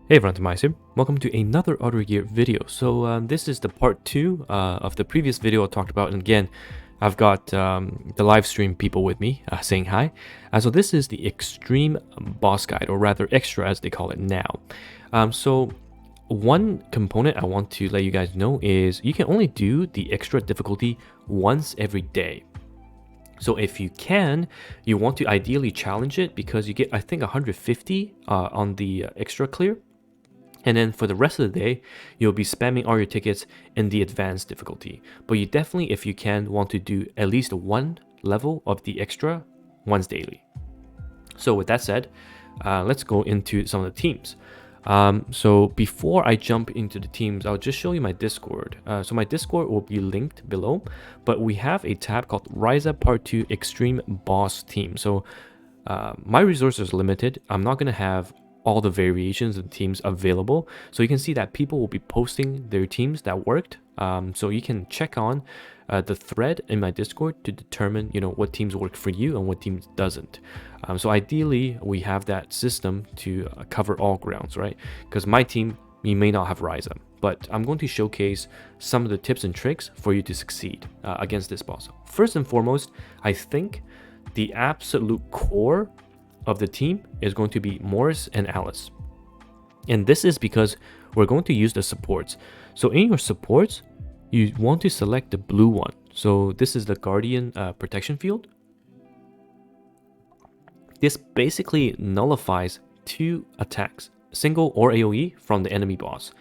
Hey everyone, TimaeuSS here. Welcome to another Artery Gear video. So this is the part 2 of the previous video I talked about, and again, I've got the live stream people with me saying hi. So this is the Extreme Boss Guide, or rather Extra as they call it now. So one component I want to let you guys know is you can only do the extra difficulty once every day. So if you can, you want to ideally challenge it because you get, I think, 150 on the extra clear. And then for the rest of the day, you'll be spamming all your tickets in the advanced difficulty. But you definitely, if you can, want to do at least one level of the extra once daily. So with that said, let's go into some of the teams. So before I jump into the teams, I'll just show you my Discord. So my Discord will be linked below, but we have a tab called Ryza Part 2 Extreme Boss Team. So my resources are limited. I'm not going to have all the variations of teams available, so you can see that people will be posting their teams that worked, so you can check on the thread in my Discord to determine what teams work for you and what teams doesn't. So ideally we have that system to cover all grounds, right? Because my team, you may not have Ryza, but I'm going to showcase some of the tips and tricks for you to succeed against this boss. First and foremost, I think the absolute core of the team is going to be Morris and Alice, and this is because we're going to use the supports. So in your supports, you want to select the blue one. So this is the Guardian protection field. This basically nullifies 2 attacks, single or AoE, from the enemy boss.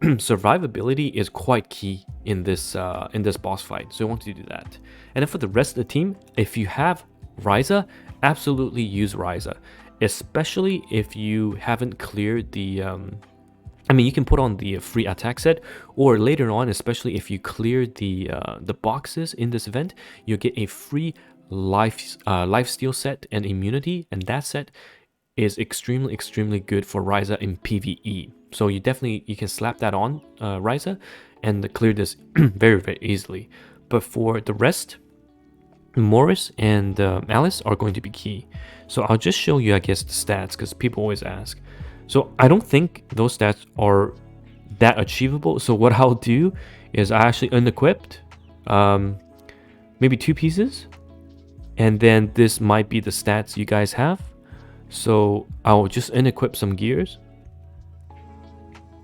Survivability is quite key in this boss fight, so you want to do that. And then for the rest of the team, if you have Ryza, absolutely use Ryza, especially if you haven't cleared the I mean, you can put on the free attack set, or later on, especially if you clear the boxes in this event, you'll get a free life steal set and immunity, and that set is extremely good for Ryza in PvE. So you can slap that on Ryza and clear this very easily. But for the rest, Morris and Alice are going to be key. So I'll just show you, I guess, the stats, because people always ask. So I don't think those stats are that achievable. So what I'll do is I actually unequipped maybe 2 pieces, and then this might be the stats you guys have. So I'll just unequip some gears.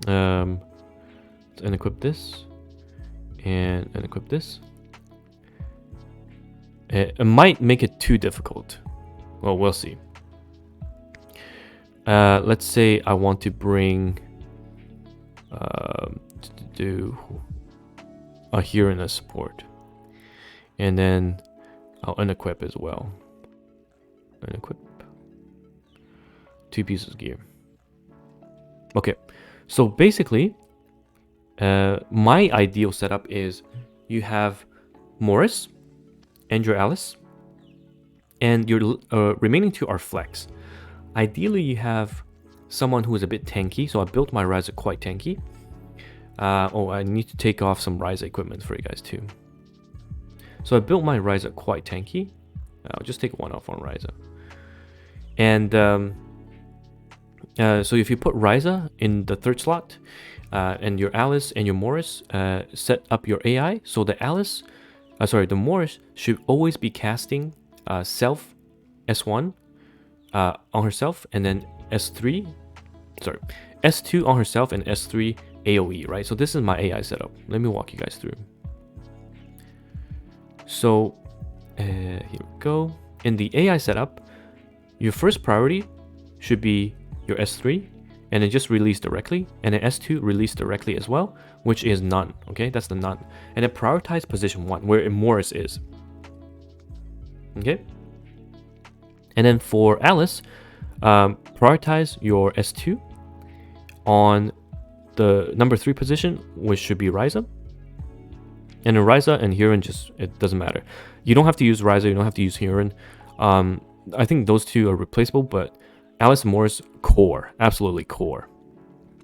Let's unequip this and unequip this. It might make it too difficult. Well, we'll see. Let's say I want to bring do a hero in a support, and then I'll unequip as well. Unequip 2 pieces of gear. Okay, so basically, my ideal setup is you have Morris and your Alice, and your remaining 2 are flex. Ideally, you have someone who is a bit tanky, so I built my Ryza quite tanky. Oh, I need to take off some Ryza equipment for you guys too. So I built my Ryza quite tanky. I'll just take one off on Ryza. And so if you put Ryza in the 3rd slot, and your Alice and your Morris, set up your AI, so the Morris should always be casting self S1 on herself, and then S2 on herself, and S3 AoE, right? So this is my AI setup. Let me walk you guys through. So here we go. In the AI setup, your first priority should be your S3, and then just release directly, and then S2 release directly as well, which is none. Okay, that's the none. And then prioritize position 1, where Morris is. Okay, and then for Alice, prioritize your S2 on the number 3 position, which should be Ryza. And then Ryza and Huron, it doesn't matter. You don't have to use Ryza, you don't have to use Huron. I think those 2 are replaceable, but Alice and Morris, core, absolutely core.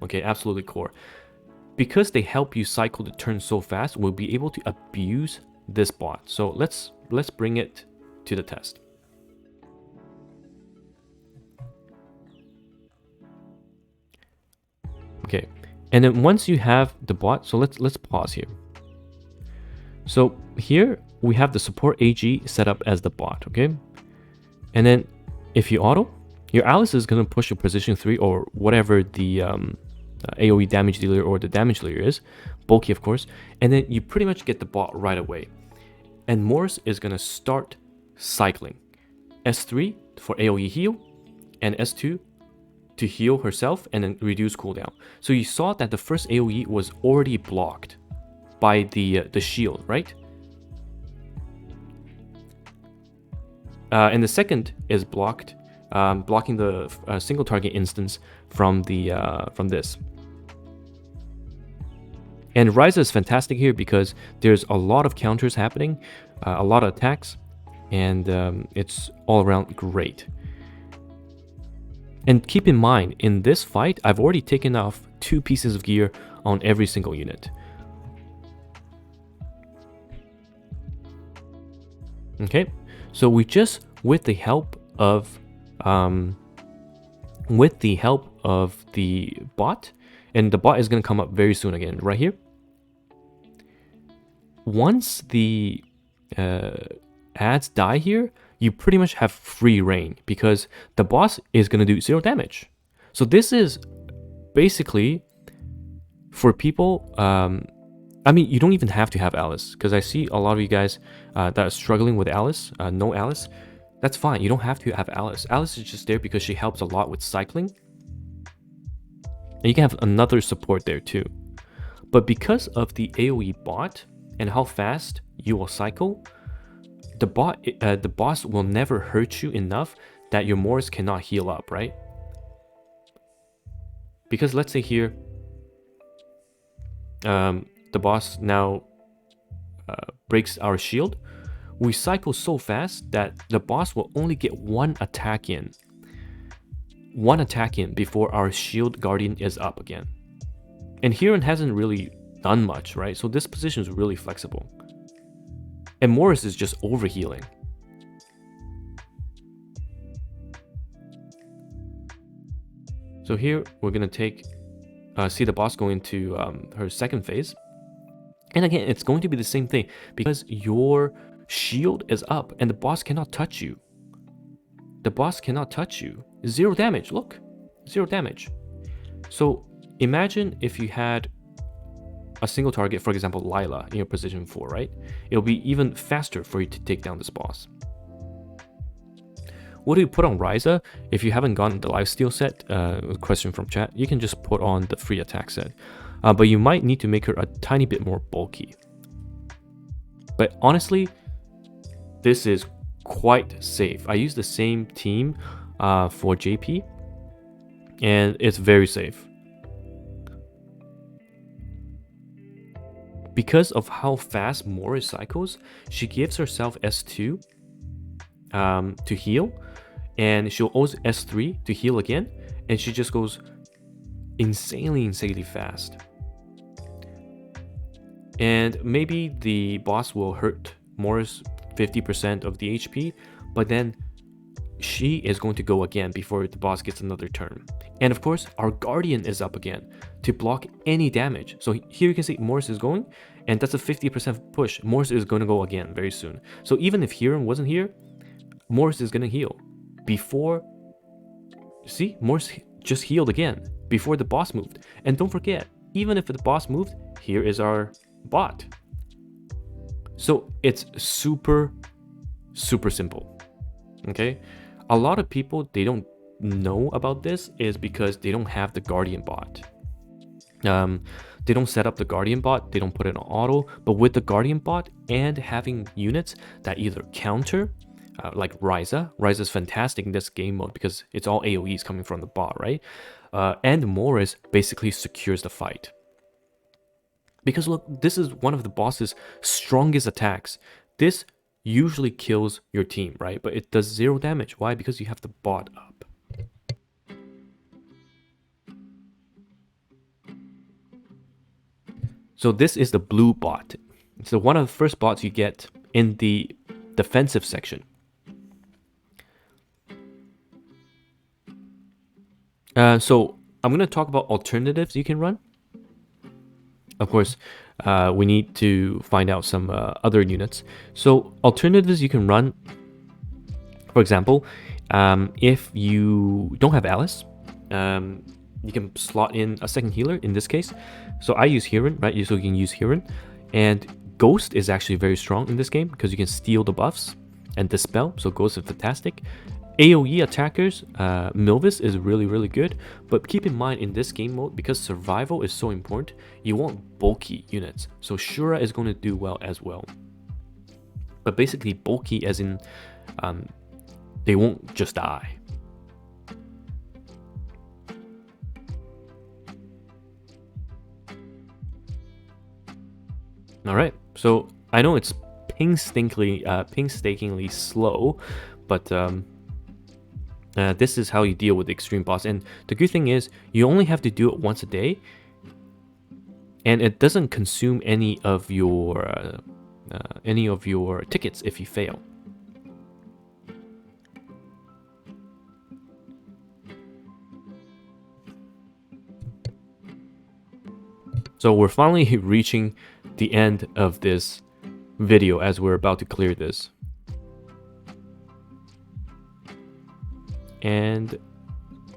Okay, absolutely core. Because they help you cycle the turn so fast, we'll be able to abuse this bot. So let's bring it to the test. Okay, and then once you have the bot, so let's pause here. So here we have the support AG set up as the bot, okay? And then if you auto, your Alice is going to push your position 3 or whatever the AoE damage dealer or the damage layer is, bulky of course, and then you pretty much get the bot right away. And Morris is going to start cycling. S3 for AoE heal, and S2 to heal herself and then reduce cooldown. So you saw that the first AoE was already blocked by the shield, right? And the second is blocked, blocking the single target instance from this. And Ryza is fantastic here because there's a lot of counters happening, a lot of attacks, and it's all around great. And keep in mind, in this fight, I've already taken off 2 pieces of gear on every single unit. Okay, so we just, with the help of the bot, and the bot is going to come up very soon again, right here. Once the ads die here, you pretty much have free reign because the boss is going to do 0 damage. So this is basically for people, I mean, you don't even have to have Alice, because I see a lot of you guys that are struggling with Alice, no Alice. That's fine, you don't have to have Alice. Alice is just there because she helps a lot with cycling. And you can have another support there too. But because of the AoE bot and how fast you will cycle, the boss will never hurt you enough that your Morris cannot heal up, right? Because let's say here, the boss now breaks our shield. We cycle so fast that the boss will only get one attack in before our shield guardian is up again. And Hiran hasn't really done much, right? So this position is really flexible. And Morris is just overhealing. So here we're gonna take see the boss go into her second phase. And again, it's going to be the same thing because your shield is up and the boss cannot touch you. The boss cannot touch you. 0 damage, look, 0 damage. So imagine if you had a single target, for example, Lila in your position 4, right? It'll be even faster for you to take down this boss. What do you put on Ryza? If you haven't gotten the lifesteal set, question from chat, you can just put on the free attack set. But you might need to make her a tiny bit more bulky. But honestly, this is quite safe. I use the same team for JP, and it's very safe. Because of how fast Morris cycles, she gives herself S2 to heal, and she'll also S3 to heal again, and she just goes insanely fast. And maybe the boss will hurt Morris 50% of the HP, but then she is going to go again before the boss gets another turn. And of course, our Guardian is up again to block any damage. So here you can see Morris is going, and that's a 50% push. Morris is going to go again very soon. So even if Hiran wasn't here, Morris is going to heal. Before, see, Morris just healed again before the boss moved. And don't forget, even if the boss moved, here is our bot. So it's super simple. Okay, a lot of people, they don't know about this is because they don't have the Guardian bot. They don't set up the Guardian bot, they don't put it on auto. But with the Guardian bot and having units that either counter, like Ryza is fantastic in this game mode because it's all AoEs coming from the bot, right? And Morris basically secures the fight. Because look, this is one of the boss's strongest attacks. This usually kills your team, right? But it does 0 damage. Why? Because you have the bot up. So this is the blue bot. It's one of the first bots you get in the defensive section. So I'm going to talk about alternatives you can run. Of course, we need to find out some other units. So alternatives you can run, for example, if you don't have Alice, you can slot in a second healer in this case. So I use Heron, right? So you can use Heron. And Ghost is actually very strong in this game because you can steal the buffs and Dispel. So Ghost is fantastic. AoE attackers, Milvis is really, really good. But keep in mind in this game mode, because survival is so important, you want bulky units. So Shura is going to do well as well. But basically bulky as in they won't just die. Alright, so I know it's painstakingly slow, but this is how you deal with the extreme boss. And the good thing is, you only have to do it once a day, and it doesn't consume any of your tickets if you fail. So we're finally reaching the end of this video as we're about to clear this. And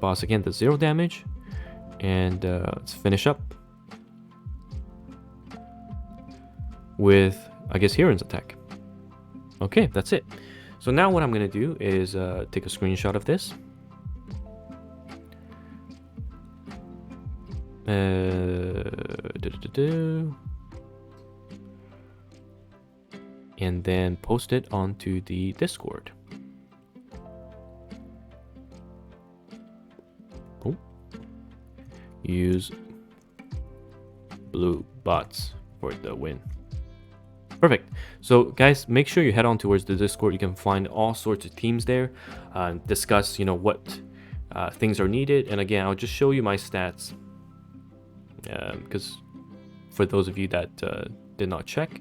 boss again does 0 damage. And let's finish up with, I guess, Heron's attack. Okay, that's it. So now what I'm going to do is take a screenshot of this. And then post it onto the Discord. Oh. Use blue bots for the win. Perfect. So guys, make sure you head on towards the Discord. You can find all sorts of teams there, discuss, you know, what things are needed. And again, I'll just show you my stats. Because for those of you that did not check,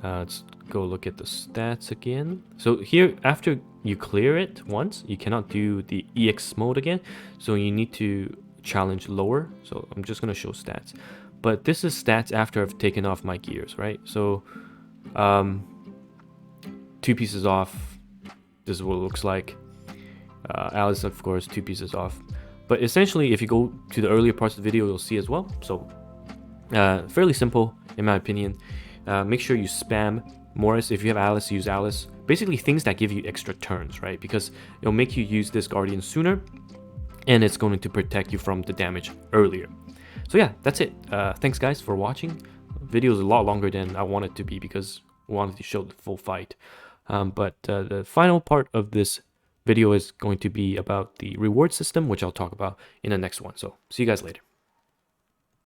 let's go look at the stats again. So here, after you clear it once, you cannot do the EX mode again, so you need to challenge lower. So I'm just going to show stats, but this is stats after I've taken off my gears, right? So 2 pieces off, this is what it looks like. Alice, of course, 2 pieces off. But essentially, if you go to the earlier parts of the video, you'll see as well. So fairly simple, in my opinion. Make sure you spam Morris. If you have Alice, use Alice. Basically, things that give you extra turns, right? Because it'll make you use this Guardian sooner, and it's going to protect you from the damage earlier. So yeah, that's it. Thanks, guys, for watching. The video is a lot longer than I wanted to be because I wanted to show the full fight. But the final part of this video is going to be about the reward system, which I'll talk about in the next one. So see you guys later.